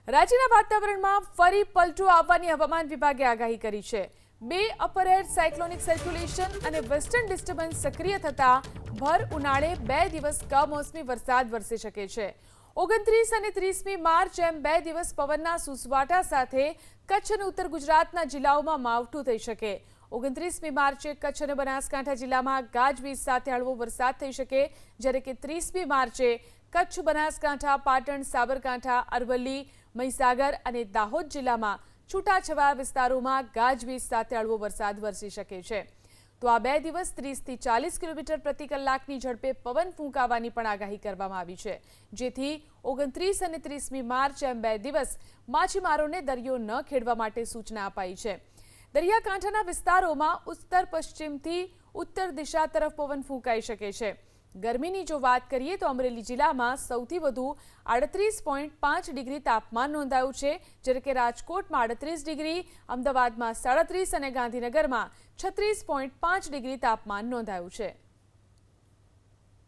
રાજ્યના વાતાવરણમાં ફરી પલટો આવવાની હવામાન વિભાગે આગાહી કરી છે। બે અપર એર સાયક્લોનિક સર્ક્યુલેશન અને વેસ્ટર્ન ડિસ્ટર્બન્સ સક્રિય થતા ભર ઉનાળે 2 દિવસ કમોસમી વરસાદ વરસી શકે છે। 29 અને 30મી માર્ચ એમ 2 દિવસ પવનના સુસવાટા સાથે કચ્છ અને ઉત્તર ગુજરાતના જિલ્લાઓમાં માવઠું થઈ શકે। 29મી માર્ચે કચ્છ અને બનાસકાંઠા જિલ્લામાં ગાજવીજ સાથે હળવો વરસાદ થઈ શકે, જ્યારે કે 30મી માર્ચે કચ્છ, બનાસકાંઠા, પાટણ, સાબરકાંઠા, અરવલ્લી, મહીસાગર અને દાહોદ જિલ્લામાં છૂટાછવાયા વિસ્તારોમાં ગાજવીજ સાથે હળવો વરસાદ વરસી શકે છે। તો આ 2 દિવસ 30 થી 40 કિલોમીટર પ્રતિ કલાકની ઝડપે પવન ફૂંકાવાની પણ આગાહી કરવામાં આવી છે, જેથી 29 અને 30મી માર્ચ એમ 2 દિવસ માછીમારોને દરિયો ન ખેડવા માટે સૂચના અપાઈ છે। દરિયાકાંઠાના વિસ્તારોમાં ઉત્તર પશ્ચિમથી ઉત્તર દિશા તરફ પવન ફૂંકાઈ શકે છે। ગરમીની જો વાત કરીએ તો અમરેલી જિલ્લામાં સૌથી વધુ 38.5 ડિગ્રી તાપમાન નોંધાયું છે, જ્યારે કે રાજકોટમાં 38 ડિગ્રી, અમદાવાદમાં 37 અને ગાંધીનગરમાં 36.5 ડિગ્રી તાપમાન નોંધાયું છે।